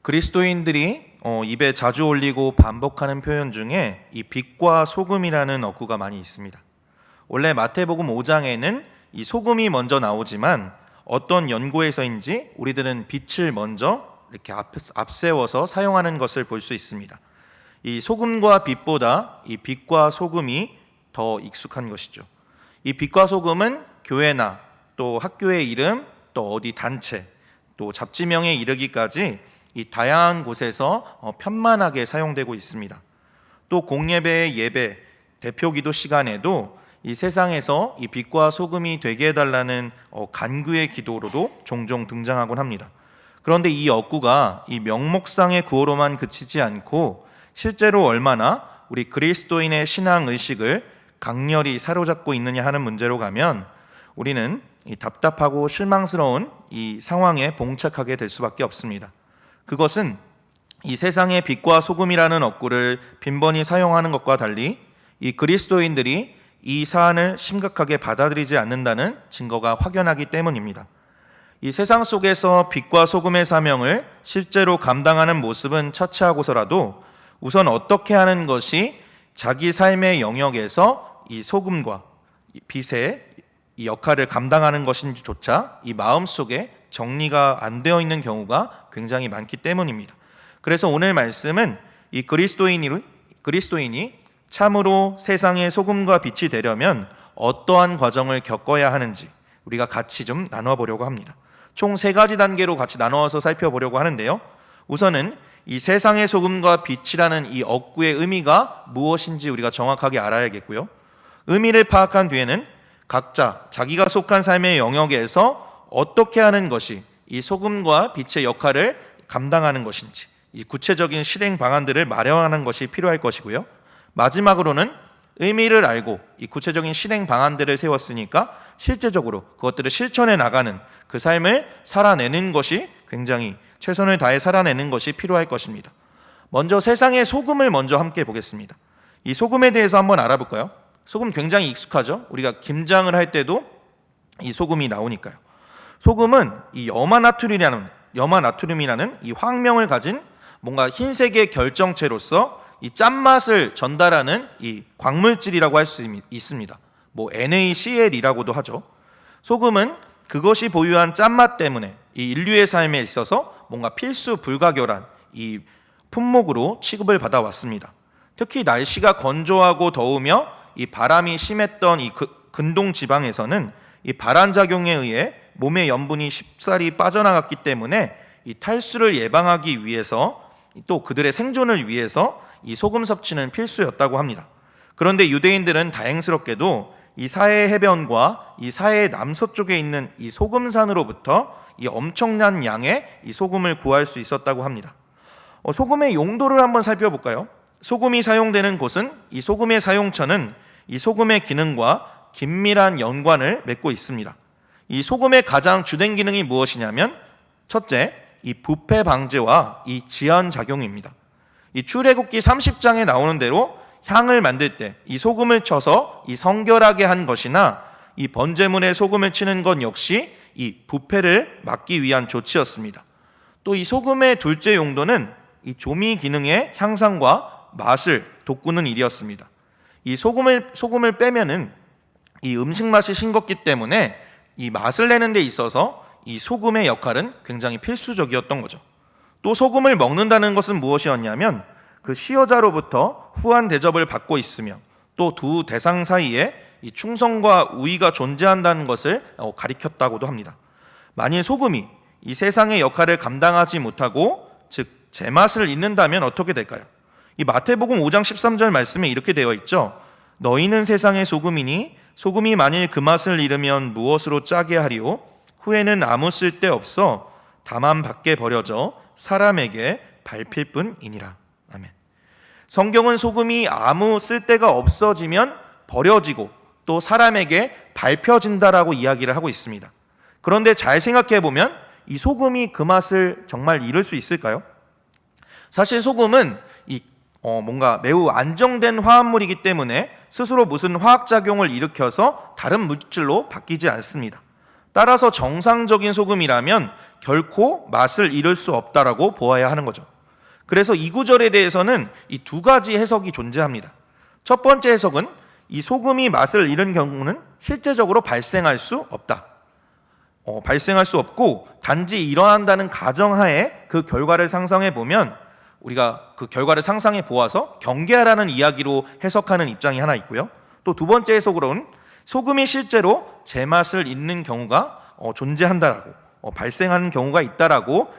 그리스도인들이 입에 자주 올리고 반복하는 표현 중에 이 빛과 소금이라는 어구가 많이 있습니다. 원래 마태복음 5장에는 이 소금이 먼저 나오지만 어떤 연구에서인지 우리들은 빛을 먼저 이렇게 앞세워서 사용하는 것을 볼 수 있습니다. 이 소금과 빛보다 이 빛과 소금이 더 익숙한 것이죠. 이 빛과 소금은 교회나 또 학교의 이름, 또 어디 단체, 또 잡지명에 이르기까지 이 다양한 곳에서 편만하게 사용되고 있습니다. 또 공예배의 예배, 대표기도 시간에도 이 세상에서 이 빛과 소금이 되게 해달라는 간구의 기도로도 종종 등장하곤 합니다. 그런데 이 어구가 이 명목상의 구호로만 그치지 않고 실제로 얼마나 우리 그리스도인의 신앙 의식을 강렬히 사로잡고 있느냐 하는 문제로 가면 우리는 이 답답하고 실망스러운 이 상황에 봉착하게 될 수밖에 없습니다. 그것은 이 세상의 빛과 소금이라는 어구를 빈번히 사용하는 것과 달리 이 그리스도인들이 이 사안을 심각하게 받아들이지 않는다는 증거가 확연하기 때문입니다. 이 세상 속에서 빛과 소금의 사명을 실제로 감당하는 모습은 차치하고서라도 우선 어떻게 하는 것이 자기 삶의 영역에서 이 소금과 이 빛의 이 역할을 감당하는 것인지조차 이 마음속에 정리가 안 되어 있는 경우가 굉장히 많기 때문입니다. 그래서 오늘 말씀은 이 그리스도인이 참으로 세상의 소금과 빛이 되려면 어떠한 과정을 겪어야 하는지 우리가 같이 좀 나눠 보려고 합니다. 총 3가지 단계로 같이 나누어서 살펴보려고 하는데요. 우선은 이 세상의 소금과 빛이라는 이 어구의 의미가 무엇인지 우리가 정확하게 알아야겠고요. 의미를 파악한 뒤에는 각자 자기가 속한 삶의 영역에서 어떻게 하는 것이 이 소금과 빛의 역할을 감당하는 것인지 이 구체적인 실행 방안들을 마련하는 것이 필요할 것이고요. 마지막으로는 의미를 알고 이 구체적인 실행 방안들을 세웠으니까 실제적으로 그것들을 실천해 나가는 그 삶을 살아내는 것이 굉장히 최선을 다해 살아내는 것이 필요할 것입니다. 먼저 세상의 소금을 먼저 함께 보겠습니다. 이 소금에 대해서 한번 알아볼까요? 소금 굉장히 익숙하죠? 우리가 김장을 할 때도 이 소금이 나오니까요. 소금은 이 염화나트륨이라는 이 화학명을 가진 뭔가 흰색의 결정체로서 이 짠맛을 전달하는 이 광물질이라고 할 수 있습니다. NaCl이라고도 하죠. 소금은 그것이 보유한 짠맛 때문에 이 인류의 삶에 있어서 뭔가 필수 불가결한 이 품목으로 취급을 받아왔습니다. 특히 날씨가 건조하고 더우며 이 바람이 심했던 이 근동 지방에서는 이 발환작용에 의해 몸의 염분이 쉽사리 빠져나갔기 때문에 이 탈수를 예방하기 위해서 또 그들의 생존을 위해서 이 소금 섭취는 필수였다고 합니다. 그런데 유대인들은 다행스럽게도 이 사해 해변과 이 사해의 남서쪽에 있는 이 소금산으로부터 이 엄청난 양의 이 소금을 구할 수 있었다고 합니다. 소금의 용도를 한번 살펴볼까요? 소금이 사용되는 곳은 이 소금의 사용처는 이 소금의 기능과 긴밀한 연관을 맺고 있습니다. 이 소금의 가장 주된 기능이 무엇이냐면 첫째, 이 부패 방제와 이 지연 작용입니다. 이 출애굽기 30장에 나오는 대로 향을 만들 때 이 소금을 쳐서 이 성결하게 한 것이나 이 번제물에 소금을 치는 것 역시 이 부패를 막기 위한 조치였습니다. 또 이 소금의 둘째 용도는 이 조미 기능의 향상과 맛을 돋구는 일이었습니다. 이 소금을 빼면은 이 음식 맛이 싱겁기 때문에 이 맛을 내는 데 있어서 이 소금의 역할은 굉장히 필수적이었던 거죠. 또 소금을 먹는다는 것은 무엇이었냐면 그 시여자로부터 후한 대접을 받고 있으며 또 두 대상 사이에 이 충성과 우위가 존재한다는 것을 가리켰다고도 합니다. 만일 소금이 이 세상의 역할을 감당하지 못하고 즉 제맛을 잊는다면 어떻게 될까요? 이 마태복음 5장 13절 말씀에 이렇게 되어 있죠. 너희는 세상의 소금이니 소금이 만일 그 맛을 잃으면 무엇으로 짜게 하리오? 후에는 아무 쓸데없어 다만 밖에 버려져 사람에게 밟힐 뿐이니라. 아멘. 성경은 소금이 아무 쓸데가 없어지면 버려지고 또 사람에게 밟혀진다라고 이야기를 하고 있습니다. 그런데 잘 생각해 보면 이 소금이 그 맛을 정말 잃을 수 있을까요? 사실 소금은 뭔가 매우 안정된 화합물이기 때문에 스스로 무슨 화학작용을 일으켜서 다른 물질로 바뀌지 않습니다. 따라서 정상적인 소금이라면 결코 맛을 잃을 수 없다라고 보아야 하는 거죠. 그래서 이 구절에 대해서는 이 두 가지 해석이 존재합니다. 첫 번째 해석은 이 소금이 맛을 잃은 경우는 실제적으로 발생할 수 없다. 발생할 수 없고 단지 일어난다는 가정하에 그 결과를 상상해 보면 우리가 그 결과를 상상해 보아서 경계하라는 이야기로 해석하는 입장이 하나 있고요. 또 두 번째 해석으로는 소금이 실제로 제맛을 잃는 경우가 존재한다라고 발생하는 경우가 있다라고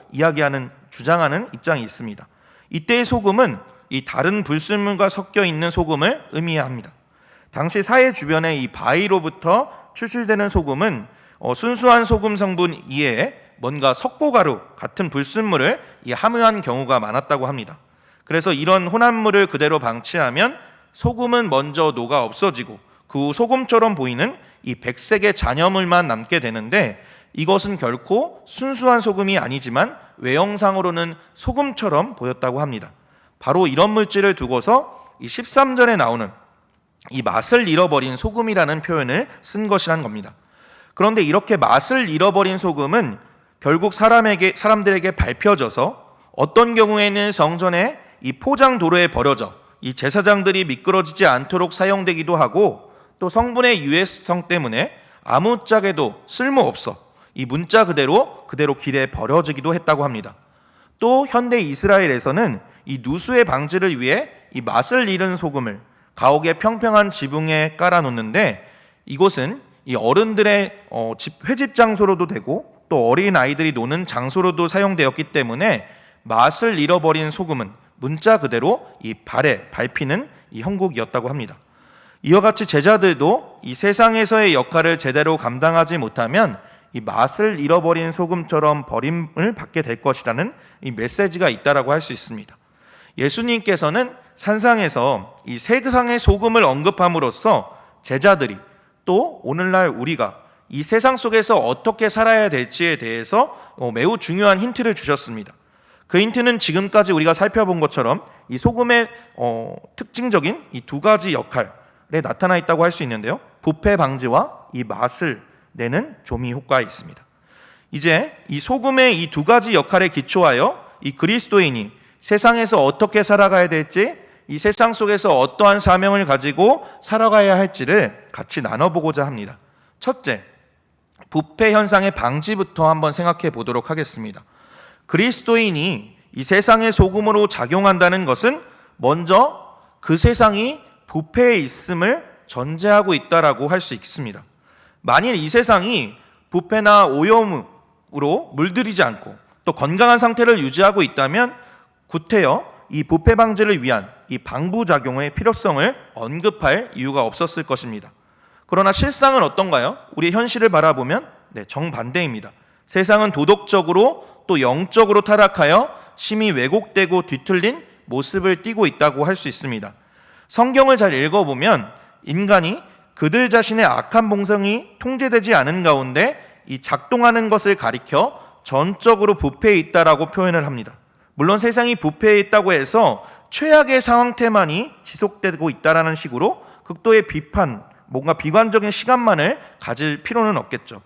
주장하는 입장이 있습니다. 이때의 소금은 이 다른 불순물과 섞여 있는 소금을 의미합니다. 당시 사해 주변에 이 바위로부터 추출되는 소금은 순수한 소금 성분 이외에 뭔가 석고가루 같은 불순물을 함유한 경우가 많았다고 합니다. 그래서 이런 혼합물을 그대로 방치하면 소금은 먼저 녹아 없어지고 그 후 소금처럼 보이는 이 백색의 잔여물만 남게 되는데 이것은 결코 순수한 소금이 아니지만 외형상으로는 소금처럼 보였다고 합니다. 바로 이런 물질을 두고서 이 13절에 나오는 이 맛을 잃어버린 소금이라는 표현을 쓴 것이란 겁니다. 그런데 이렇게 맛을 잃어버린 소금은 결국 사람들에게 밟혀져서 어떤 경우에는 성전에 이 포장 도로에 버려져 이 제사장들이 미끄러지지 않도록 사용되기도 하고 또 성분의 유해성 때문에 아무짝에도 쓸모없어 이 문자 그대로 길에 버려지기도 했다고 합니다. 또 현대 이스라엘에서는 이 누수의 방지를 위해 이 맛을 잃은 소금을 가옥의 평평한 지붕에 깔아놓는데 이곳은 이 어른들의 회집 장소로도 되고 또 어린 아이들이 노는 장소로도 사용되었기 때문에 맛을 잃어버린 소금은 문자 그대로 이 발에 밟히는 이 형국이었다고 합니다. 이와 같이 제자들도 이 세상에서의 역할을 제대로 감당하지 못하면 이 맛을 잃어버린 소금처럼 버림을 받게 될 것이라는 이 메시지가 있다라고 할 수 있습니다. 예수님께서는 산상에서 이 세상의 소금을 언급함으로써 제자들이 또 오늘날 우리가 이 세상 속에서 어떻게 살아야 될지에 대해서 매우 중요한 힌트를 주셨습니다. 그 힌트는 지금까지 우리가 살펴본 것처럼 이 소금의 특징적인 이 두 가지 역할에 나타나 있다고 할 수 있는데요. 부패 방지와 이 맛을 내는 조미 효과에 있습니다. 이제 이 소금의 이 두 가지 역할에 기초하여 이 그리스도인이 세상에서 어떻게 살아가야 될지, 이 세상 속에서 어떠한 사명을 가지고 살아가야 할지를 같이 나눠보고자 합니다. 첫째, 부패 현상의 방지부터 한번 생각해 보도록 하겠습니다. 그리스도인이 이 세상의 소금으로 작용한다는 것은 먼저 그 세상이 부패에 있음을 전제하고 있다라고 할 수 있습니다. 만일 이 세상이 부패나 오염으로 물들이지 않고 또 건강한 상태를 유지하고 있다면 구태여 이 부패 방지를 위한 이 방부작용의 필요성을 언급할 이유가 없었을 것입니다. 그러나 실상은 어떤가요? 우리 현실을 바라보면 정반대입니다. 세상은 도덕적으로 또 영적으로 타락하여 심히 왜곡되고 뒤틀린 모습을 띠고 있다고 할 수 있습니다. 성경을 잘 읽어보면 인간이 그들 자신의 악한 본성이 통제되지 않은 가운데 이 작동하는 것을 가리켜 전적으로 부패해 있다라고 표현을 합니다. 물론 세상이 부패해 있다고 해서 최악의 상태만이 지속되고 있다라는 식으로 극도의 비판, 뭔가 비관적인 시간만을 가질 필요는 없겠죠.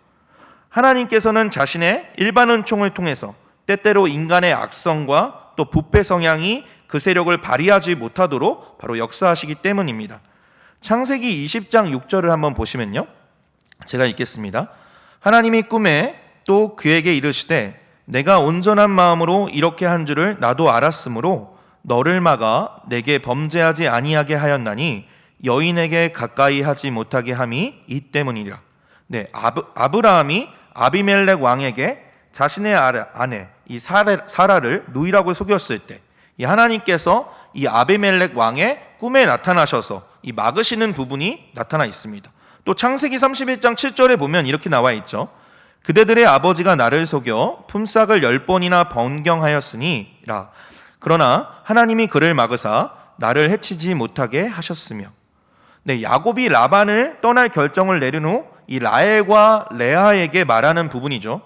하나님께서는 자신의 일반 은총을 통해서 때때로 인간의 악성과 또 부패 성향이 그 세력을 발휘하지 못하도록 바로 역사하시기 때문입니다. 창세기 20장 6절을 한번 보시면요, 제가 읽겠습니다. 하나님이 꿈에 또 그에게 이르시되 내가 온전한 마음으로 이렇게 한 줄을 나도 알았으므로 너를 막아 내게 범죄하지 아니하게 하였나니 여인에게 가까이 하지 못하게 함이 이 때문이라. 아브라함이 아비멜렉 왕에게 자신의 아내 이 사라를 누이라고 속였을 때 이 하나님께서 이 아비멜렉 왕의 꿈에 나타나셔서 이 막으시는 부분이 나타나 있습니다. 또 창세기 31장 7절에 보면 이렇게 나와 있죠. 그대들의 아버지가 나를 속여 품삯을 10번이나 변경하였으니라. 그러나 하나님이 그를 막으사 나를 해치지 못하게 하셨으며. 야곱이 라반을 떠날 결정을 내린 후 이 라헬과 레아에게 말하는 부분이죠.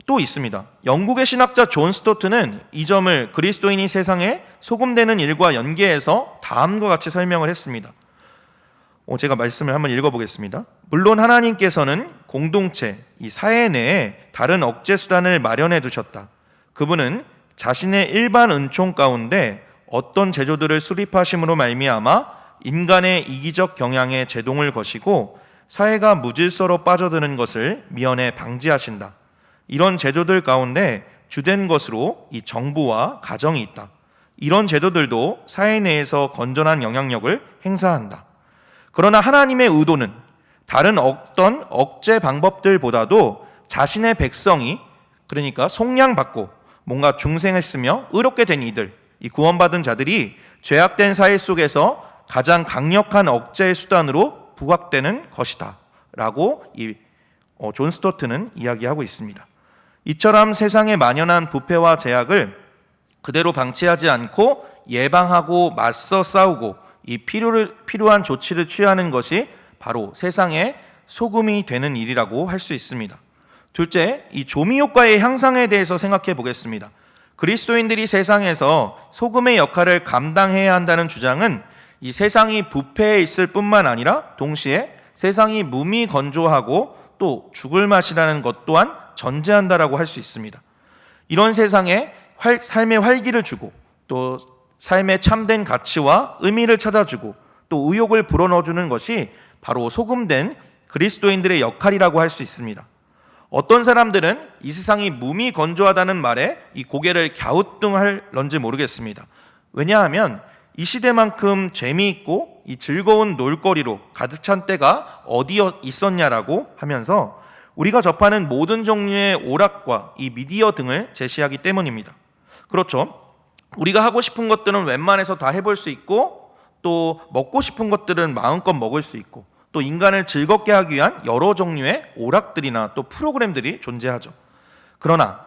또 있습니다. 영국의 신학자 존 스토트는 이 점을 그리스도인이 세상에 소금되는 일과 연계해서 다음과 같이 설명을 했습니다. 제가 말씀을 한번 읽어보겠습니다. 물론 하나님께서는 공동체, 이 사회 내에 다른 억제 수단을 마련해 두셨다. 그분은 자신의 일반 은총 가운데 어떤 제도들을 수립하심으로 말미암아 인간의 이기적 경향에 제동을 거시고 사회가 무질서로 빠져드는 것을 미연에 방지하신다. 이런 제도들 가운데 주된 것으로 이 정부와 가정이 있다. 이런 제도들도 사회 내에서 건전한 영향력을 행사한다. 그러나 하나님의 의도는 다른 어떤 억제 방법들보다도 자신의 백성이, 그러니까 속량받고 뭔가 중생했으며 의롭게 된 이들, 이 구원받은 자들이 죄악된 사회 속에서 가장 강력한 억제의 수단으로 부각되는 것이다 라고 존 스토트는 이야기하고 있습니다. 이처럼 세상에 만연한 부패와 제약을 그대로 방치하지 않고 예방하고 맞서 싸우고 이 필요한 조치를 취하는 것이 바로 세상의 소금이 되는 일이라고 할 수 있습니다. 둘째, 이 조미 효과의 향상에 대해서 생각해 보겠습니다. 그리스도인들이 세상에서 소금의 역할을 감당해야 한다는 주장은 이 세상이 부패해 있을 뿐만 아니라 동시에 세상이 무미건조하고 또 죽을 맛이라는 것 또한 전제한다라고 할 수 있습니다. 이런 세상에 삶의 활기를 주고 또 삶의 참된 가치와 의미를 찾아주고 또 의욕을 불어넣어주는 것이 바로 소금된 그리스도인들의 역할이라고 할 수 있습니다. 어떤 사람들은 이 세상이 무미건조하다는 말에 이 고개를 갸우뚱할런지 모르겠습니다. 왜냐하면 이 시대만큼 재미있고 이 즐거운 놀거리로 가득 찬 때가 어디 있었냐라고 하면서 우리가 접하는 모든 종류의 오락과 이 미디어 등을 제시하기 때문입니다. 그렇죠. 우리가 하고 싶은 것들은 웬만해서 다 해볼 수 있고 또 먹고 싶은 것들은 마음껏 먹을 수 있고 또 인간을 즐겁게 하기 위한 여러 종류의 오락들이나 또 프로그램들이 존재하죠. 그러나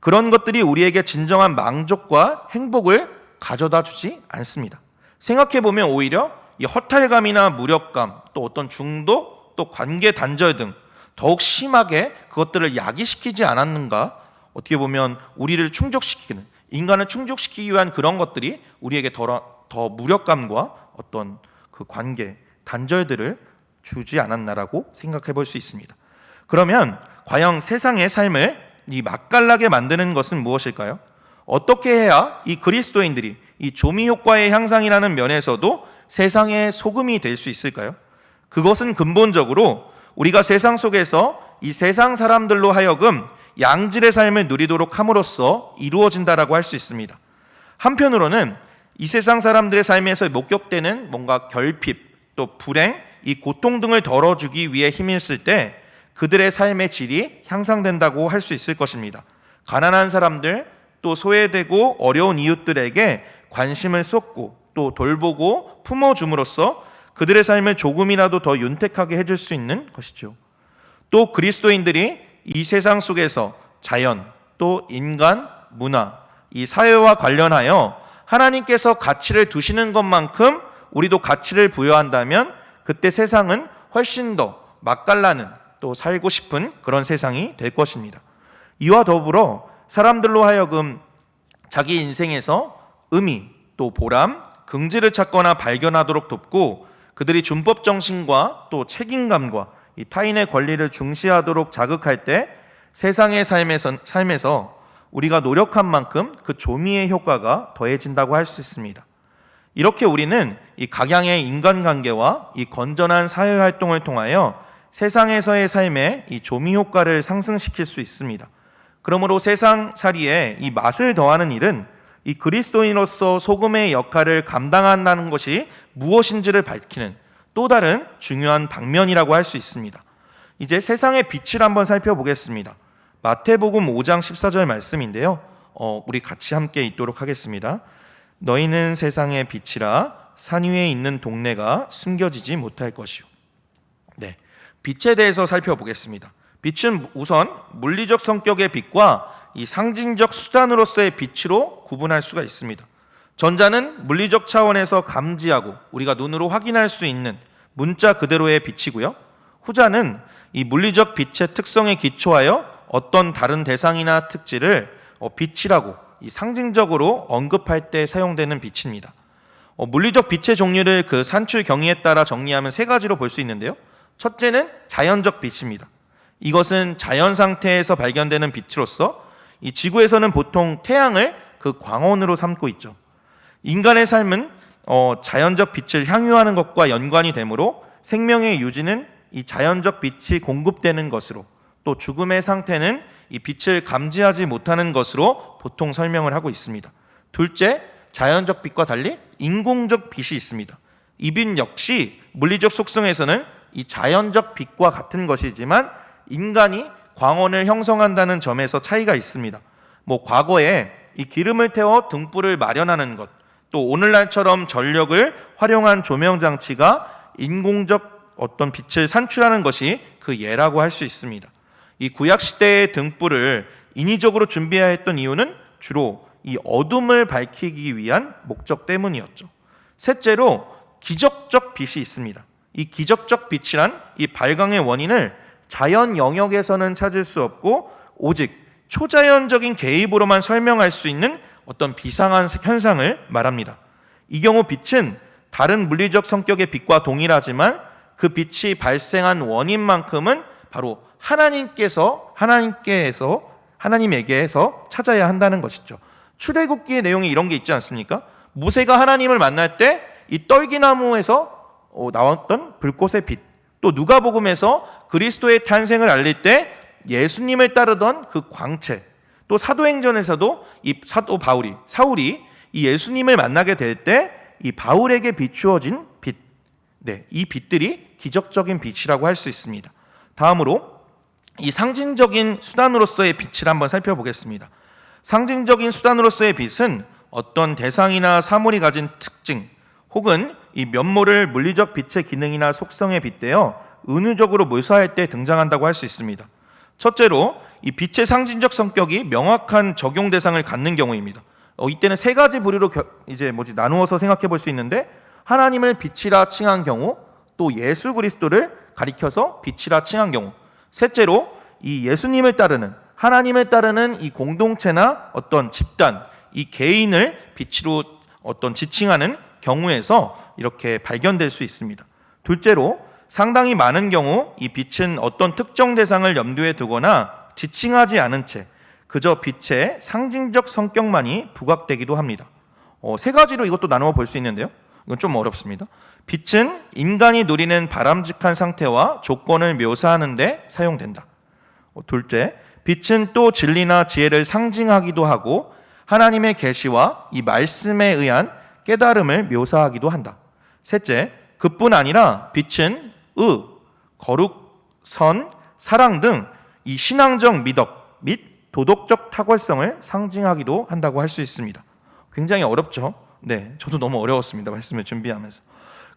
그런 것들이 우리에게 진정한 만족과 행복을 가져다 주지 않습니다. 생각해보면 오히려 이 허탈감이나 무력감, 또 어떤 중독, 또 관계 단절 등 더욱 심하게 그것들을 야기시키지 않았는가? 어떻게 보면 우리를 충족시키는, 인간을 충족시키기 위한 그런 것들이 우리에게 더 무력감과 어떤 그 관계 단절들을 주지 않았나라고 생각해 볼 수 있습니다. 그러면 과연 세상의 삶을 이 맛깔나게 만드는 것은 무엇일까요? 어떻게 해야 이 그리스도인들이 이 조미 효과의 향상이라는 면에서도 세상의 소금이 될 수 있을까요? 그것은 근본적으로 우리가 세상 속에서 이 세상 사람들로 하여금 양질의 삶을 누리도록 함으로써 이루어진다라고 할 수 있습니다. 한편으로는 이 세상 사람들의 삶에서 목격되는 뭔가 결핍, 또 불행, 이 고통 등을 덜어주기 위해 힘을 쓸 때 그들의 삶의 질이 향상된다고 할 수 있을 것입니다. 가난한 사람들, 또 소외되고 어려운 이웃들에게 관심을 쏟고 또 돌보고 품어줌으로써 그들의 삶을 조금이라도 더 윤택하게 해줄 수 있는 것이죠. 또 그리스도인들이 이 세상 속에서 자연, 또 인간, 문화, 이 사회와 관련하여 하나님께서 가치를 두시는 것만큼 우리도 가치를 부여한다면 그때 세상은 훨씬 더 맛깔나는 또 살고 싶은 그런 세상이 될 것입니다. 이와 더불어 사람들로 하여금 자기 인생에서 의미, 또 보람, 긍지를 찾거나 발견하도록 돕고 그들이 준법 정신과 또 책임감과 이 타인의 권리를 중시하도록 자극할 때 세상의 삶에서 우리가 노력한 만큼 그 조미의 효과가 더해진다고 할 수 있습니다. 이렇게 우리는 이 각양의 인간관계와 이 건전한 사회활동을 통하여 세상에서의 삶의 이 조미 효과를 상승시킬 수 있습니다. 그러므로 세상살이에 이 맛을 더하는 일은 이 그리스도인으로서 소금의 역할을 감당한다는 것이 무엇인지를 밝히는 또 다른 중요한 방면이라고 할 수 있습니다. 이제 세상의 빛을 한번 살펴보겠습니다. 마태복음 5장 14절 말씀인데요. 우리 같이 함께 읽도록 하겠습니다. 너희는 세상의 빛이라 산 위에 있는 동네가 숨겨지지 못할 것이요. 네, 빛에 대해서 살펴보겠습니다. 빛은 우선 물리적 성격의 빛과 이 상징적 수단으로서의 빛으로 구분할 수가 있습니다. 전자는 물리적 차원에서 감지하고 우리가 눈으로 확인할 수 있는 문자 그대로의 빛이고요. 후자는 이 물리적 빛의 특성에 기초하여 어떤 다른 대상이나 특질을 빛이라고 이 상징적으로 언급할 때 사용되는 빛입니다. 물리적 빛의 종류를 그 산출 경위에 따라 정리하면 세 가지로 볼 수 있는데요. 첫째는 자연적 빛입니다. 이것은 자연 상태에서 발견되는 빛으로서 이 지구에서는 보통 태양을 그 광원으로 삼고 있죠. 인간의 삶은 자연적 빛을 향유하는 것과 연관이 되므로 생명의 유지는 이 자연적 빛이 공급되는 것으로, 또 죽음의 상태는 이 빛을 감지하지 못하는 것으로 보통 설명을 하고 있습니다. 둘째, 자연적 빛과 달리 인공적 빛이 있습니다. 이 빛 역시 물리적 속성에서는 이 자연적 빛과 같은 것이지만 인간이 광원을 형성한다는 점에서 차이가 있습니다. 과거에 이 기름을 태워 등불을 마련하는 것, 또 오늘날처럼 전력을 활용한 조명 장치가 인공적 어떤 빛을 산출하는 것이 그 예라고 할 수 있습니다. 이 구약 시대의 등불을 인위적으로 준비해야 했던 이유는 주로 이 어둠을 밝히기 위한 목적 때문이었죠. 셋째로 기적적 빛이 있습니다. 이 기적적 빛이란 이 발광의 원인을 자연 영역에서는 찾을 수 없고 오직 초자연적인 개입으로만 설명할 수 있는 어떤 비상한 현상을 말합니다. 이 경우 빛은 다른 물리적 성격의 빛과 동일하지만 그 빛이 발생한 원인만큼은 바로 하나님에게서 찾아야 한다는 것이죠. 출애굽기의 내용에 이런 게 있지 않습니까? 모세가 하나님을 만날 때 이 떨기나무에서 나왔던 불꽃의 빛, 또 누가복음에서 그리스도의 탄생을 알릴 때 예수님을 따르던 그 광채, 또 사도행전에서도 이 사울이 이 예수님을 만나게 될 때 이 바울에게 비추어진 빛, 이 빛들이 기적적인 빛이라고 할 수 있습니다. 다음으로 이 상징적인 수단으로서의 빛을 한번 살펴보겠습니다. 상징적인 수단으로서의 빛은 어떤 대상이나 사물이 가진 특징 혹은 이 면모를 물리적 빛의 기능이나 속성에 빗대어 은유적으로 묘사할 때 등장한다고 할 수 있습니다. 첫째로 이 빛의 상징적 성격이 명확한 적용 대상을 갖는 경우입니다. 이때는 세 가지 부류로 나누어서 생각해 볼 수 있는데, 하나님을 빛이라 칭한 경우, 또 예수 그리스도를 가리켜서 빛이라 칭한 경우, 셋째로 이 예수님을 따르는, 하나님을 따르는 이 공동체나 어떤 집단, 이 개인을 빛으로 어떤 지칭하는 경우에서 이렇게 발견될 수 있습니다. 둘째로 상당히 많은 경우 이 빛은 어떤 특정 대상을 염두에 두거나 지칭하지 않은 채 그저 빛의 상징적 성격만이 부각되기도 합니다. 세 가지로 이것도 나누어 볼 수 있는데요. 이건 좀 어렵습니다. 빛은 인간이 누리는 바람직한 상태와 조건을 묘사하는 데 사용된다. 둘째, 빛은 또 진리나 지혜를 상징하기도 하고 하나님의 계시와 이 말씀에 의한 깨달음을 묘사하기도 한다. 셋째, 그뿐 아니라 빛은 거룩, 선, 사랑 등 이 신앙적 미덕 및 도덕적 탁월성을 상징하기도 한다고 할 수 있습니다. 굉장히 어렵죠? 네, 저도 너무 어려웠습니다. 말씀을 준비하면서.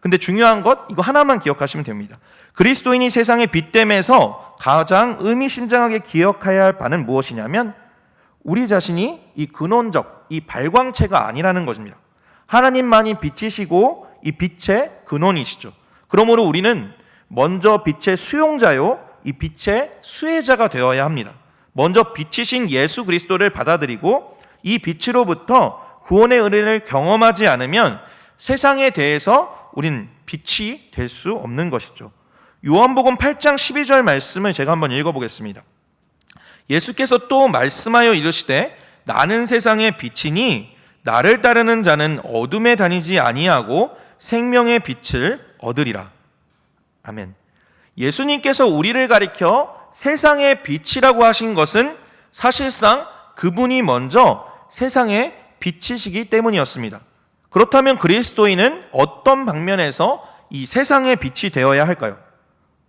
근데 중요한 것, 이거 하나만 기억하시면 됩니다. 그리스도인이 세상의 빛됨에서 가장 의미심장하게 기억해야 할 바는 무엇이냐면 우리 자신이 이 근원적, 이 발광체가 아니라는 것입니다. 하나님만이 빛이시고 이 빛의 근원이시죠. 그러므로 우리는 먼저 빛의 수용자요, 이 빛의 수혜자가 되어야 합니다. 먼저 빛이신 예수 그리스도를 받아들이고 이 빛으로부터 구원의 은혜를 경험하지 않으면 세상에 대해서 우린 빛이 될 수 없는 것이죠. 요한복음 8장 12절 말씀을 제가 한번 읽어보겠습니다. 예수께서 또 말씀하여 이르시되 나는 세상의 빛이니 나를 따르는 자는 어둠에 다니지 아니하고 생명의 빛을 얻으리라. 아멘. 예수님께서 우리를 가리켜 세상의 빛이라고 하신 것은 사실상 그분이 먼저 세상의 빛이시기 때문이었습니다. 그렇다면 그리스도인은 어떤 방면에서 이 세상의 빛이 되어야 할까요?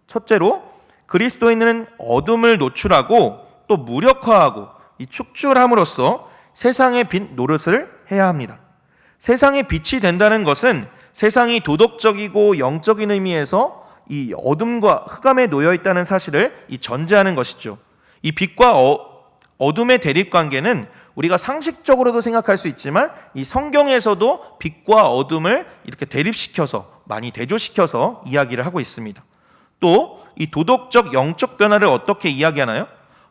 첫째로 그리스도인은 어둠을 노출하고 또 무력화하고 이 축출함으로써 세상의 빛 노릇을 해야 합니다. 세상의 빛이 된다는 것은 세상이 도덕적이고 영적인 의미에서 이 어둠과 흑암에 놓여 있다는 사실을 전제하는 것이죠. 이 빛과 어둠의 대립 관계는 우리가 상식적으로도 생각할 수 있지만 이 성경에서도 빛과 어둠을 이렇게 대립시켜서 많이 대조시켜서 이야기를 하고 있습니다. 또 이 도덕적 영적 변화를 어떻게 이야기하나요?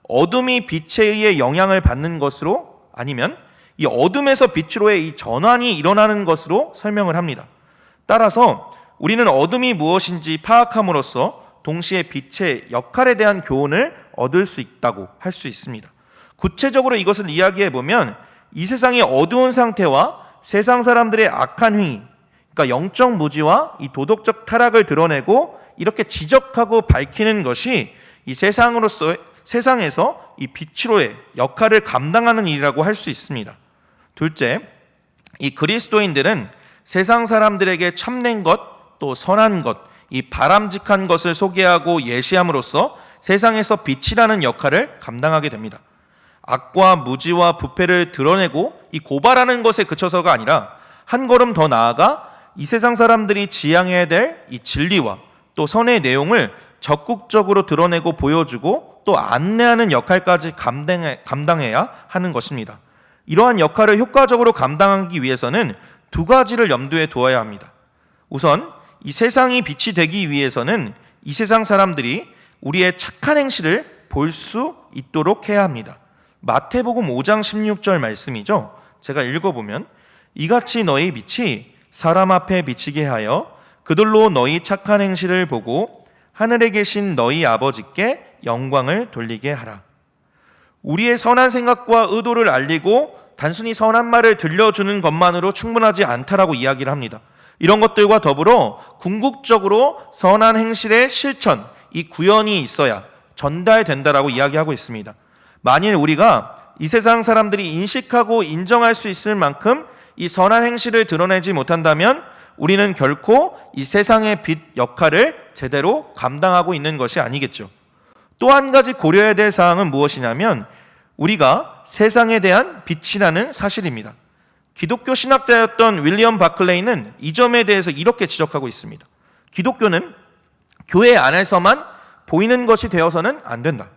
어둠이 빛에 의해 영향을 받는 것으로, 아니면 이 어둠에서 빛으로의 이 전환이 일어나는 것으로 설명을 합니다. 따라서 우리는 어둠이 무엇인지 파악함으로써 동시에 빛의 역할에 대한 교훈을 얻을 수 있다고 할 수 있습니다. 구체적으로 이것을 이야기해 보면 이 세상의 어두운 상태와 세상 사람들의 악한 행위, 그러니까 영적 무지와 이 도덕적 타락을 드러내고 이렇게 지적하고 밝히는 것이 이 세상에서 이 빛으로의 역할을 감당하는 일이라고 할 수 있습니다. 둘째, 이 그리스도인들은 세상 사람들에게 참된 것, 또 선한 것, 이 바람직한 것을 소개하고 예시함으로써 세상에서 빛이라는 역할을 감당하게 됩니다. 악과 무지와 부패를 드러내고 이 고발하는 것에 그쳐서가 아니라 한 걸음 더 나아가 이 세상 사람들이 지향해야 될 이 진리와 또 선의 내용을 적극적으로 드러내고 보여주고 또 안내하는 역할까지 감당해야 하는 것입니다. 이러한 역할을 효과적으로 감당하기 위해서는 두 가지를 염두에 두어야 합니다. 우선 이 세상이 빛이 되기 위해서는 이 세상 사람들이 우리의 착한 행실을 볼 수 있도록 해야 합니다. 마태복음 5장 16절 말씀이죠. 제가 읽어보면 이같이 너희 빛이 사람 앞에 비치게 하여 그들로 너희 착한 행실을 보고 하늘에 계신 너희 아버지께 영광을 돌리게 하라. 우리의 선한 생각과 의도를 알리고 단순히 선한 말을 들려주는 것만으로 충분하지 않다라고 이야기를 합니다. 이런 것들과 더불어 궁극적으로 선한 행실의 실천, 이 구현이 있어야 전달된다라고 이야기하고 있습니다. 만일 우리가 이 세상 사람들이 인식하고 인정할 수 있을 만큼 이 선한 행실을 드러내지 못한다면 우리는 결코 이 세상의 빛 역할을 제대로 감당하고 있는 것이 아니겠죠. 또 한 가지 고려해야 될 사항은 무엇이냐면 우리가 세상에 대한 빛이라는 사실입니다. 기독교 신학자였던 윌리엄 바클레이는 이 점에 대해서 이렇게 지적하고 있습니다. 기독교는 교회 안에서만 보이는 것이 되어서는 안 된다.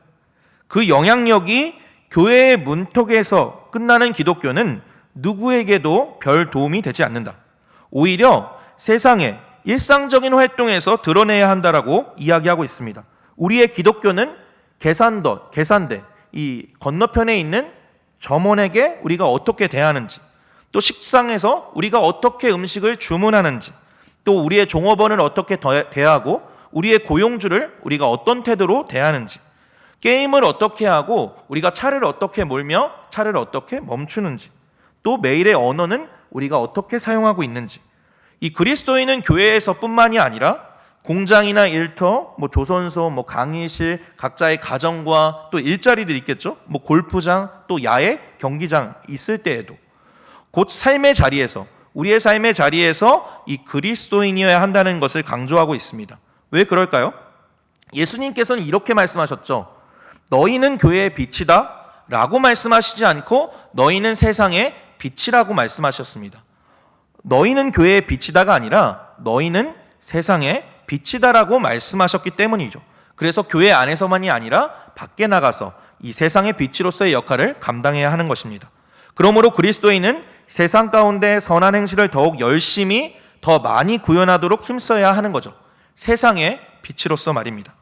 그 영향력이 교회의 문턱에서 끝나는 기독교는 누구에게도 별 도움이 되지 않는다. 오히려 세상의 일상적인 활동에서 드러내야 한다라고 이야기하고 있습니다. 우리의 기독교는 계산대, 이 건너편에 있는 점원에게 우리가 어떻게 대하는지, 또 식상에서 우리가 어떻게 음식을 주문하는지, 또 우리의 종업원을 어떻게 대하고 우리의 고용주를 우리가 어떤 태도로 대하는지, 게임을 어떻게 하고 우리가 차를 어떻게 몰며 차를 어떻게 멈추는지, 또 매일의 언어는 우리가 어떻게 사용하고 있는지, 이 그리스도인은 교회에서뿐만이 아니라 공장이나 일터, 조선소, 강의실, 각자의 가정과 또 일자리들 있겠죠. 골프장, 또 야외 경기장 있을 때에도 곧 삶의 자리에서, 우리의 삶의 자리에서 이 그리스도인이어야 한다는 것을 강조하고 있습니다. 왜 그럴까요? 예수님께서는 이렇게 말씀하셨죠. 너희는 교회의 빛이다 라고 말씀하시지 않고 너희는 세상의 빛이라고 말씀하셨습니다. 너희는 교회의 빛이다가 아니라 너희는 세상의 빛이다라고 말씀하셨기 때문이죠. 그래서 교회 안에서만이 아니라 밖에 나가서 이 세상의 빛으로서의 역할을 감당해야 하는 것입니다. 그러므로 그리스도인은 세상 가운데 선한 행실을 더욱 열심히 더 많이 구현하도록 힘써야 하는 거죠. 세상의 빛으로서 말입니다.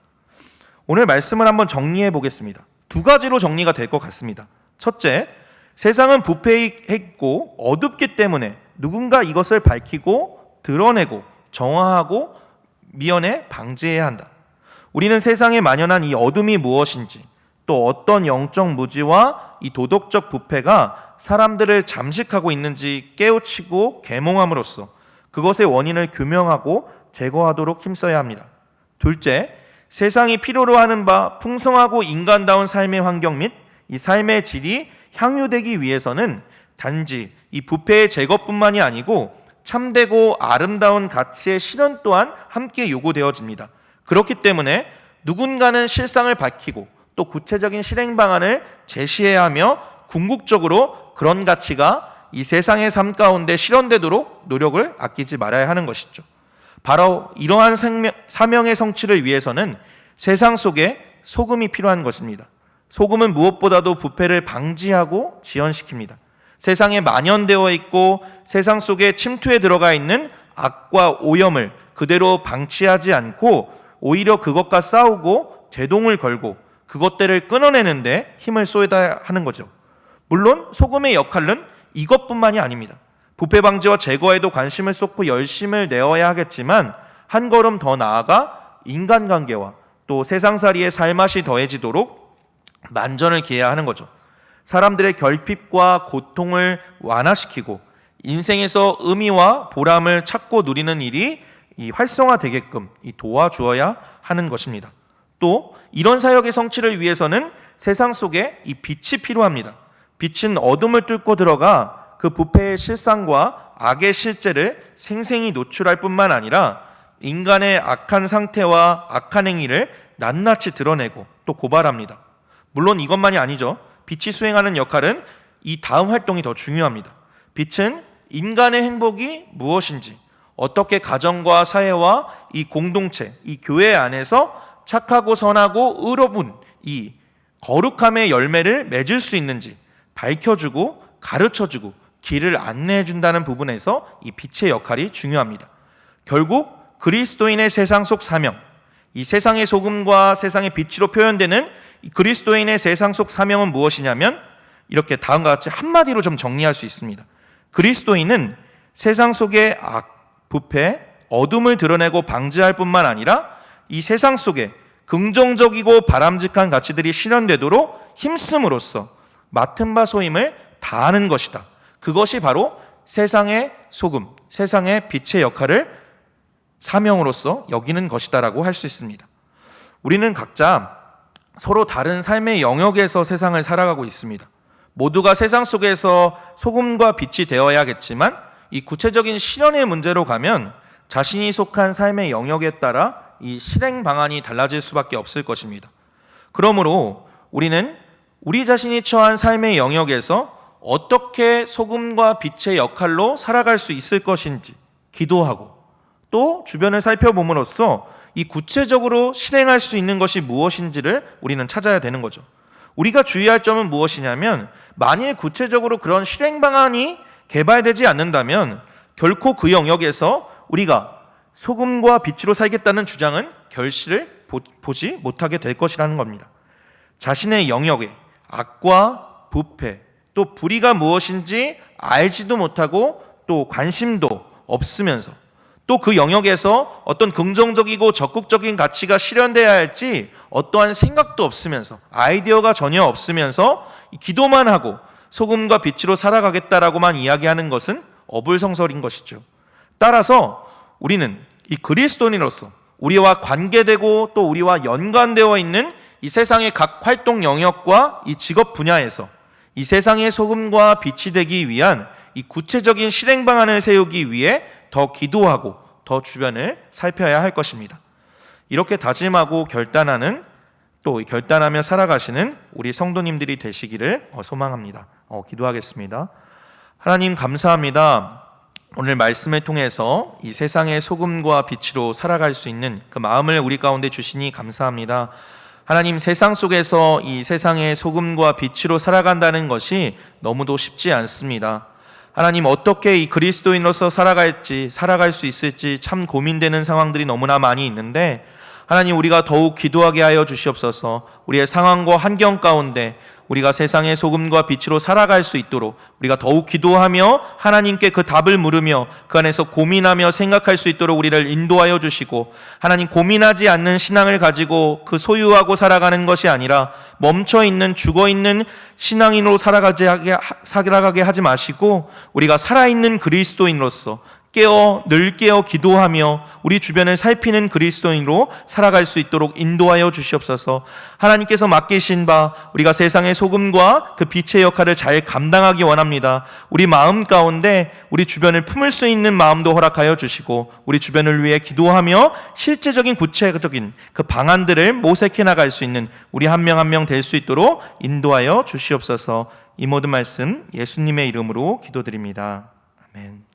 오늘 말씀을 한번 정리해 보겠습니다. 두 가지로 정리가 될 것 같습니다. 첫째, 세상은 부패했고 어둡기 때문에 누군가 이것을 밝히고 드러내고 정화하고 미연에 방지해야 한다. 우리는 세상에 만연한 이 어둠이 무엇인지, 또 어떤 영적 무지와 이 도덕적 부패가 사람들을 잠식하고 있는지 깨우치고 계몽함으로써 그것의 원인을 규명하고 제거하도록 힘써야 합니다. 둘째, 세상이 필요로 하는 바 풍성하고 인간다운 삶의 환경 및 이 삶의 질이 향유되기 위해서는 단지 이 부패의 제거뿐만이 아니고 참되고 아름다운 가치의 실현 또한 함께 요구되어집니다. 그렇기 때문에 누군가는 실상을 밝히고 또 구체적인 실행 방안을 제시해야 하며 궁극적으로 그런 가치가 이 세상의 삶 가운데 실현되도록 노력을 아끼지 말아야 하는 것이죠. 바로 이러한 사명의 성취를 위해서는 세상 속에 소금이 필요한 것입니다. 소금은 무엇보다도 부패를 방지하고 지연시킵니다. 세상에 만연되어 있고 세상 속에 침투해 들어가 있는 악과 오염을 그대로 방치하지 않고 오히려 그것과 싸우고 제동을 걸고 그것들을 끊어내는데 힘을 쏟아야 하는 거죠. 물론 소금의 역할은 이것뿐만이 아닙니다. 부패 방지와 제거에도 관심을 쏟고 열심을 내어야 하겠지만 한 걸음 더 나아가 인간관계와 또 세상살이의 살맛이 더해지도록 만전을 기해야 하는 거죠. 사람들의 결핍과 고통을 완화시키고 인생에서 의미와 보람을 찾고 누리는 일이 활성화되게끔 도와주어야 하는 것입니다. 또 이런 사역의 성취를 위해서는 세상 속에 이 빛이 필요합니다. 빛은 어둠을 뚫고 들어가 그 부패의 실상과 악의 실제를 생생히 노출할 뿐만 아니라 인간의 악한 상태와 악한 행위를 낱낱이 드러내고 또 고발합니다. 물론 이것만이 아니죠. 빛이 수행하는 역할은 이 다음 활동이 더 중요합니다. 빛은 인간의 행복이 무엇인지, 어떻게 가정과 사회와 이 공동체, 이 교회 안에서 착하고 선하고 의로운 이 거룩함의 열매를 맺을 수 있는지 밝혀주고 가르쳐주고 길을 안내해준다는 부분에서 이 빛의 역할이 중요합니다. 결국 그리스도인의 세상 속 사명, 이 세상의 소금과 세상의 빛으로 표현되는 이 그리스도인의 세상 속 사명은 무엇이냐면 이렇게 다음과 같이 한마디로 좀 정리할 수 있습니다. 그리스도인은 세상 속의 악, 부패, 어둠을 드러내고 방지할 뿐만 아니라 이 세상 속에 긍정적이고 바람직한 가치들이 실현되도록 힘씀으로써 맡은 바 소임을 다하는 것이다. 그것이 바로 세상의 소금, 세상의 빛의 역할을 사명으로서 여기는 것이다라고 할 수 있습니다. 우리는 각자 서로 다른 삶의 영역에서 세상을 살아가고 있습니다. 모두가 세상 속에서 소금과 빛이 되어야겠지만 이 구체적인 실현의 문제로 가면 자신이 속한 삶의 영역에 따라 이 실행 방안이 달라질 수밖에 없을 것입니다. 그러므로 우리는 우리 자신이 처한 삶의 영역에서 어떻게 소금과 빛의 역할로 살아갈 수 있을 것인지 기도하고 또 주변을 살펴봄으로써 이 구체적으로 실행할 수 있는 것이 무엇인지를 우리는 찾아야 되는 거죠. 우리가 주의할 점은 무엇이냐면 만일 구체적으로 그런 실행 방안이 개발되지 않는다면 결코 그 영역에서 우리가 소금과 빛으로 살겠다는 주장은 결실을 보지 못하게 될 것이라는 겁니다. 자신의 영역에 악과 부패 또 불의가 무엇인지 알지도 못하고 또 관심도 없으면서 또 그 영역에서 어떤 긍정적이고 적극적인 가치가 실현돼야 할지 어떠한 생각도 없으면서 아이디어가 전혀 없으면서 기도만 하고 소금과 빛으로 살아가겠다라고만 이야기하는 것은 어불성설인 것이죠. 따라서 우리는 이 그리스도인으로서 우리와 관계되고 또 우리와 연관되어 있는 이 세상의 각 활동 영역과 이 직업 분야에서 이 세상의 소금과 빛이 되기 위한 이 구체적인 실행 방안을 세우기 위해 더 기도하고 더 주변을 살펴야 할 것입니다. 이렇게 다짐하고 결단하는 또 결단하며 살아가시는 우리 성도님들이 되시기를 소망합니다. 기도하겠습니다. 하나님 감사합니다. 오늘 말씀을 통해서 이 세상의 소금과 빛으로 살아갈 수 있는 그 마음을 우리 가운데 주시니 감사합니다. 하나님 세상 속에서 이 세상의 소금과 빛으로 살아간다는 것이 너무도 쉽지 않습니다. 하나님 어떻게 이 그리스도인으로서 살아갈 수 있을지 참 고민되는 상황들이 너무나 많이 있는데 하나님 우리가 더욱 기도하게 하여 주시옵소서. 우리의 상황과 환경 가운데 우리가 세상의 소금과 빛으로 살아갈 수 있도록 우리가 더욱 기도하며 하나님께 그 답을 물으며 그 안에서 고민하며 생각할 수 있도록 우리를 인도하여 주시고 하나님 고민하지 않는 신앙을 가지고 그 소유하고 살아가는 것이 아니라 멈춰있는 죽어있는 신앙인으로 살아가게 하지 마시고 우리가 살아있는 그리스도인으로서 늘 깨어 기도하며 우리 주변을 살피는 그리스도인으로 살아갈 수 있도록 인도하여 주시옵소서. 하나님께서 맡기신 바 우리가 세상의 소금과 그 빛의 역할을 잘 감당하기 원합니다. 우리 마음 가운데 우리 주변을 품을 수 있는 마음도 허락하여 주시고 우리 주변을 위해 기도하며 실제적인 구체적인 그 방안들을 모색해 나갈 수 있는 우리 한 명 한 명 될 수 있도록 인도하여 주시옵소서. 이 모든 말씀 예수님의 이름으로 기도드립니다. 아멘.